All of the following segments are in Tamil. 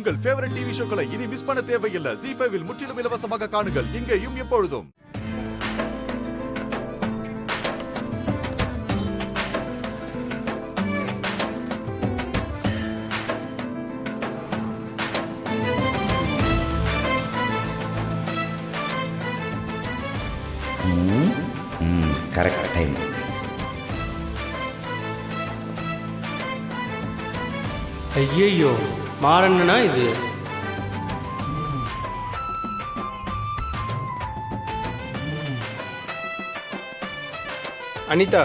உங்கள் ஃபேவரட் டிவி ஷோக்களை இனி மிஸ் பண்ண தேவையில்லை. ZEE5 இல் முற்றிலும் இலவசமாக காணுங்கள். இங்கேயும் எப்பொழுதும். Correct time. ஐயோ மாறணும்னா இது அனிதா,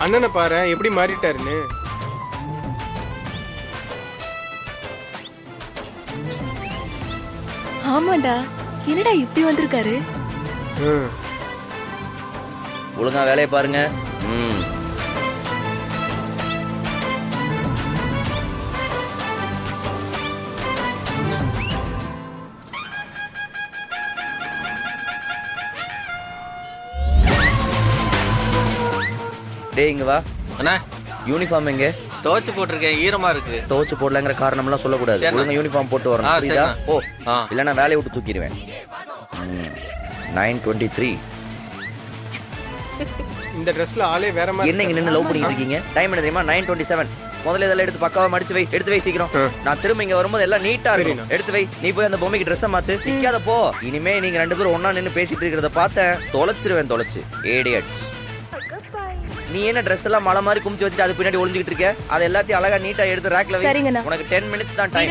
அண்ணனை பாரு எப்படி மாறிட்டாருன்னு. ஆமாண்டா, என்னடா இப்படி வந்திருக்காரு? ஒழுங்கா வேலையை பாருங்க. டேய் இங்க வா. அண்ணா யூனிஃபார்ம் எங்க? துவைச்சு போட்டிருக்கேன், ஈரமா இருக்கு. துவைச்சு போடலங்கிற காரணம்லாம் சொல்லக்கூடாது. ஒழுங்கா யூனிஃபார்ம் போட்டு வரணும். புரியுதா? ஓ இல்லைன்னா வேலையை விட்டு தூக்கிடுவேன். 9:23. இந்த ட்ரெஸ்ல ஆளே வேற மாதிரி. என்ன இங்க நின்று லவ் பண்ணிட்டு இருக்கீங்க? டைம் என்ன தெரியுமா? 9:27. முதல்ல இதெல்லாம் எடுத்து பக்காவா மடிச்சு வை. எடுத்து வை சீக்கிரம். நான் திரும்ப இங்க வரும்போது எல்லாம் நீட்டா இருக்கும். எடுத்து வை. நீ போய் அந்த பொம்மைக்கு ட்ரெஸ்ஸை மாத்து. நிக்காத போ. இனிமே நீங்க ரெண்டு பேரும் ஒண்ணா நின்று பேசிட்டு இருக்கிறத பார்த்தேன் தொலைச்சிருவேன். தொலைச்சு ஏடியட்ஸ். நீ என்ன ட்ரெஸ் எல்லாம் மலை மாதிரி குமிச்சு வச்சுட்டு அது பின்னாடி ஒளிஞ்சிட்டு இருக்க? அது எல்லாத்தையும் அழகா நீட்டா எடுத்து ரேக்ல வை. உனக்கு 10 மினிட்ஸ் தான் டைம்.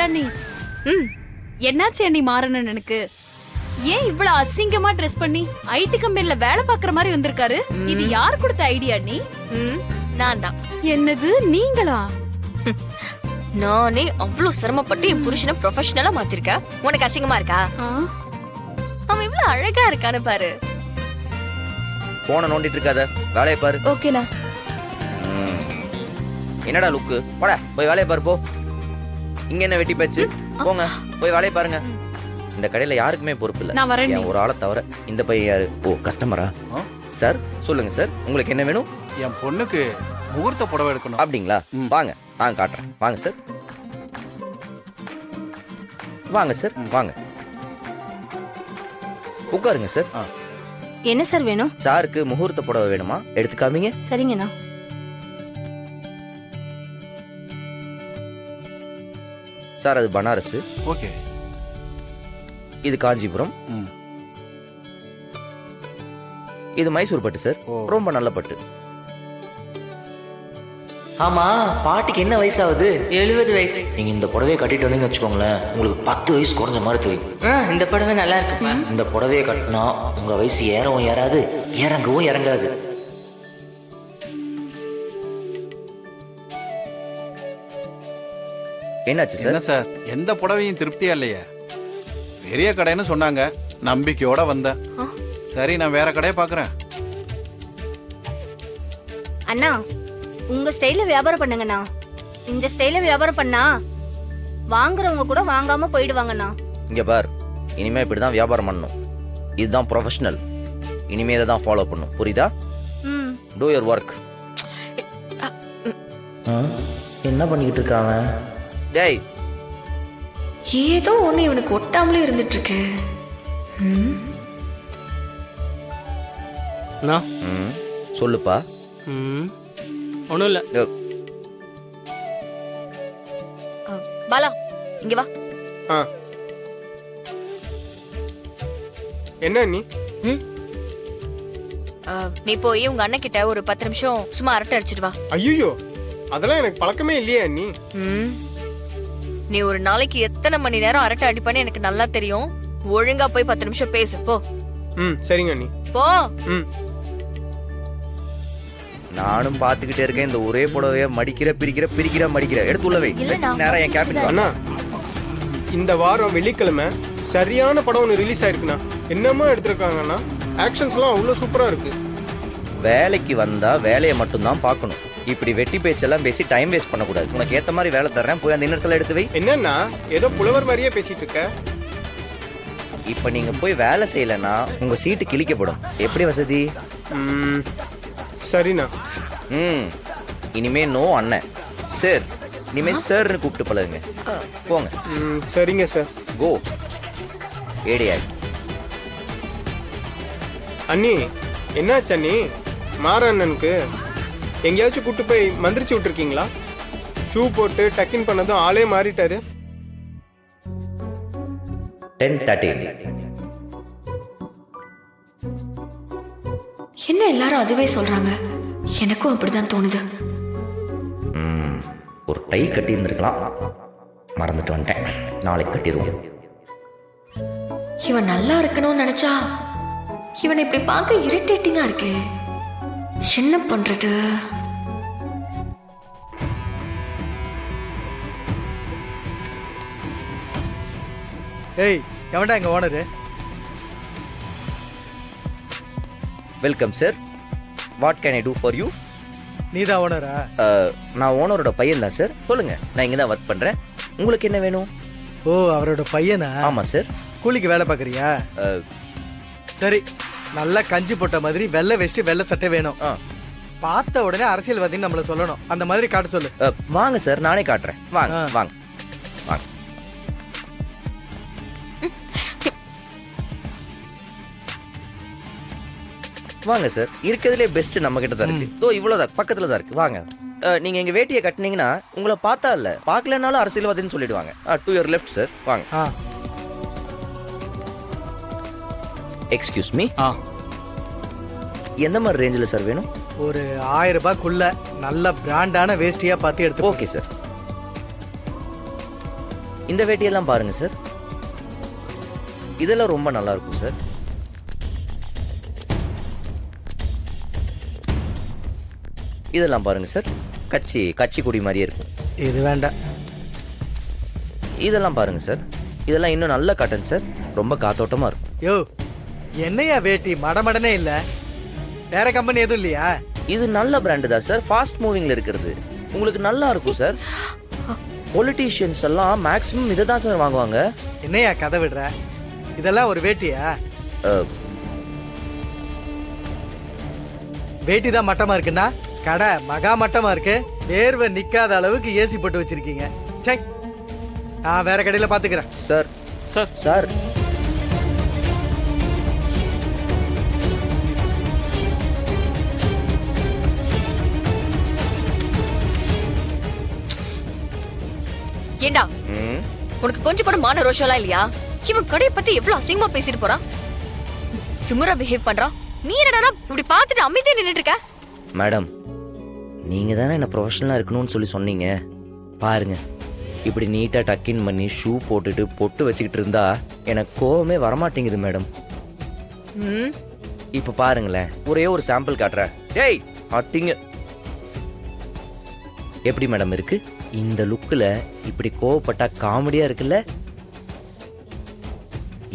என்னாச்சு நீ மாறணும் எனக்கு? ஏன் இவ்வளவு அசிங்கமா ட்ரெஸ் பண்ணி ஐடி கம்பெனில வேலை பாக்குற மாதிரி வந்திருக்காரு? இது யார் கொடுத்த ஐடியா? நீ? நான் தான். என்னது நீங்களா? நானே அவ்வளவு சிரமப்பட்டு என் புருஷனை ப்ரொஃபஷனலா மாத்திருக்கேன். உனக்கு அசிங்கமா இருக்கா? அவன் இவ்வளவு அழகா இருக்கான்னு பாரு. போன நோண்டிட்டு இருக்காத, வேலையை பாரு. ஓகேண்ணா. என்னடா லுக்கு? போடா போய் வேலையை பாரு போ. இங்க என்ன வெட்டி பேச்சு? போங்க போய் வேலையை பாருங்க. இந்த கடையில யாருக்குமே பொறுப்பு இல்ல. நான் வரேன். ஒரு ஆளை தவிர. இந்த பையன் யாரு? ஓ கஸ்டமரா? சார் சொல்லுங்க சார், உங்களுக்கு என்ன வேணும்? என் பொண்ணுக்கு முகூர்த்த புடவை எடுக்கணும். அப்படிங்களா? வாங்க வாங்க காட்டுறேன். வாங்க சார், வாங்க சார், வாங்க உட்காருங்க சார். என்ன சார் வேணும்? சாருக்கு முகூர்த்த புடவை வேணுமா? எடுத்துக்காமீங்க. சரிங்கண்ணா. சார் அது பனாரஸ். ஓகே. இது காஞ்சிபுரம். இது மைசூர் பட்டு சார். ரொம்ப நல்ல பட்டு. ஆமா, பாட்டிக்கு என்ன வயசாகுது? 70 வயசு. நீங்க இந்த புடவையை கட்டிட்டு வந்தீங்கன்னு வச்சுக்கோங்களேன், உங்களுக்கு 10 வயசு குறைஞ்ச மாதிரி தெரியும். இந்த புடவை நல்லா இருக்குப்பா. இந்த புடவையை கட்டினா உங்க வயசு ஏறவும் ஏறாது, இறங்கவும் இறங்காது. என்னாச்சு சார்? என்ன சார், எந்த புடவையும் திருப்தியா இல்லையா? பெரிய கடைன்னு சொன்னாங்க, நம்பிக்கையோட வந்தேன். சரி நான் வேற கடையை பாக்குறேன். அண்ணா, உங்க ஸ்டைல வியாபாரம் பண்ணுங்கண்ணா. இந்த ஸ்டைல வியாபாரம் பண்ணா வாங்குறவங்க கூட வாங்காம போயிடுவாங்கண்ணா. இங்க பார், இனிமே இப்படிதான் வியாபாரம் பண்ணணும். இதுதான் ப்ரொஃபஷனல். இனிமே இதை தான் ஃபாலோ பண்ணும். புரியுதா? Two your work. என்ன பண்ணிக்கிட்டு இருக்காங்க? டேய், ஏதோ ஒண்ணு இவனுக்கு ஒட்டாமலே இருந்துட்டு இருக்கு. சொல்லுப்பா. ஒன்றும் இல்லை. பாலா இங்க வா. என்ன நீ? நீ போய் உங்க அண்ணன் கிட்ட ஒரு 10 நிமிஷம் சும்மா அரட்டை அடிச்சிட்டு வா. ஐயோ, அதெல்லாம் எனக்கு பழக்கமே இல்லையா நீ? நீ ஒரு நாளைக்கு எத்தனை மணி நேரம் அரட்டை அடிப்பான்னு எனக்கு நல்லா தெரியும். ஒழுங்கா போய் 10 நிமிஷம் பேசு போ. சரிங்க நீ போ. நானும் பாத்துக்கிட்டே இருக்கேன். இந்த ஒரே புடவைய மடிக்கிற பிரிக்கிற பிரிக்கிற மடிக்கிற. எடுத்து உள்ளவை. நேரா என் கேபின். அண்ணா, இந்த வாரம் வெள்ளிக்கிழமை சரியான படம் ஒன்று ரிலீஸ் ஆயிருக்குண்ணா. என்னமா எடுத்திருக்காங்கண்ணா? ஆக்ஷன்ஸ்லாம் அவ்வளோ சூப்பரா இருக்கு. வேலைக்கு வந்தா வேலையை மட்டும்தான் பார்க்கணும். இப்படி வெட்டி பேச்செல்லாம் பேசி டைம் வேஸ்ட் பண்ணக்கூடாது. உனக்கு ஏத்த மாதிரி வேலை தர்றேன், போய் அந்த இன்னர்ஸ் எல்லாம் எடுத்து வை. என்னன்னா ஏதோ புலவர் மாதிரியே பேசிட்டு இருக்க. இப்ப நீங்க போய் வேலை செய்யலன்னா உங்க சீட்டு கிழிக்கப்படும். எப்படி வசதி? சரிண்ணா. இனிமே நோ அண்ணன் சார். இனிமே சார்னு கூப்பிட்டு பழகுங்க. போங்க. சரிங்க சார். கோ ஏடியாய். அண்ணி என்னாச்சு அண்ணி? மாற அண்ணனுக்கு எங்கேயாச்சும் கூட்டு போய் மந்திரிச்சு விட்டுருக்கீங்களா? ஷூ போட்டு டக்கின் பண்ணதும் ஆளே மாறிட்டாரு. 10:30. என்ன எல்லாரும் அதுவே சொல்றாங்க? எனக்கும் அப்படிதான் தோணுது. ஒரு டை கட்டி இருந்திருக்கலாம், மறந்துட்டு வந்துட்டேன். நாளைக்கு கட்டிடுவோம். இவன் நல்லா இருக்கணும்னு நினைச்சா இவனை இப்படி பார்க்க இரிட்டேட்டிங்கா இருக்கு. என்ன பண்றது? ஏய், எவன்டா எங்க owner? Welcome sir. What can I do for you? நீதான் ஓனரா? நான் ஓனரோட பையன் தான் சார். சொல்லுங்க, நான் இங்கே தான் ஒர்க் பண்றேன். உங்களுக்கு என்ன வேணும்? ஓ, அவரோட பையனா? ஆமா சார். கூலிக்கு வேலை பார்க்கறியா? சரி, நல்லா கஞ்சி போட்ட மாதிரி வெள்ளை வெஸ்ட் வெள்ளை சட்டை வேணும். பார்த்த உடனே அரசியல்வாதின்னு நம்மள சொல்லணும். அந்த மாதிரி காட்ட சொல்லு. வாங்க சார், நானே காட்டுறேன். வாங்க வாங்க வாங்க. வாங்க சார், இருக்கிறதுலே பெஸ்ட் நம்ம கிட்ட தான் இருக்கு. தோ இவ்வளவுதான், பக்கத்துல தான் இருக்கு. வாங்க. நீங்க எங்க வேட்டியை கட்டினீங்கன்னா உங்களை பார்த்தா இல்ல பார்க்கலனாலும் அரசியல்வாதின்னு சொல்லிடுவாங்க. To your left sir. வாங்க. எக்ஸ்கியூஸ் மீ, எந்த மாதிரி ரேஞ்சில் சார் வேணும்? ஒரு 1000 ரூபாய்க்குள்ள நல்ல பிராண்டான வேஷ்டியா பார்த்து எடுத்து. Okay sir. இந்த வேட்டியெல்லாம் பாருங்க சார், இதெல்லாம் ரொம்ப நல்லா இருக்கும் சார். இதெல்லாம் பாருங்க சார், கட்சி கொடி மாதிரியே இருக்கும். இது வேண்டாம். இதெல்லாம் பாருங்க சார், இதெல்லாம் இன்னும் நல்ல காட்டன் சார், ரொம்ப காத்தோட்டமா இருக்கும். யோ, என்னையா வேட்டி மடமடனே இல்ல? வேற கம்பெனி எதுவும் இல்லையா? இது நல்ல பிராண்டு தான் சார், ஃபாஸ்ட் மூவிங்ல இருக்கிறது. உங்களுக்கு நல்லா இருக்கும் சார். பொலிட்டீஷியன்ஸ் எல்லாம் மேக்ஸிமம் இதை தான் சார் வாங்குவாங்க. என்னையா கதை விடுற? இதெல்லாம் ஒரு வேட்டியா? வேட்டி தான் மட்டமா இருக்குன்னா கடை மகா மட்டமா இருக்கு. வேர்வை நிக்காத அளவுக்கு ஏசி போட்டு வச்சிருக்கீங்க. சே, நான் வேற கடையில பாத்துக்கிறேன். சார் சார் சார் ஏண்டா, உனக்கு கொஞ்சம் கூட மான ரோஷம்லாம் இல்லையா? இவன் கடையை பத்தி எவ்வளவு அசிங்கமா பேசிட்டு போறான், திமிரா பிஹேவ் பண்றான். நீ என்னடா இப்படி பார்த்துட்டு அமைதியா நின்னுட்டு இருக்க? மேடம், நீங்க தானே என்ன ப்ரொஃபஷனலா இருக்கணும்னு சொல்லி சொன்னீங்க. பாருங்க, இப்படி நீட்டா டக்கின் பண்ணி ஷூ போட்டுட்டு பொட்டு வச்சுக்கிட்டு இருந்தா எனக்கு கோவமே வரமாட்டேங்குது மேடம். இப்ப பாருங்களேன், ஒரே ஒரு சாம்பிள் காட்டுறேன். ஏய் அட்டிங்க, எப்படி மேடம் இருக்கு? இந்த லுக்கில் இப்படி கோவப்பட்டா காமெடியா இருக்குல்ல?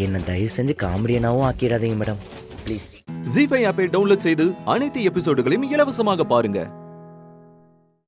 என்ன தயவு செஞ்சு காமெடியனாவும் ஆக்கிடாதீங்க மேடம், ப்ளீஸ். ஜீ5 ஆப்பை டவுன்லோட் செய்து அனைத்து எபிசோடுகளையும் இலவசமாக பாருங்க.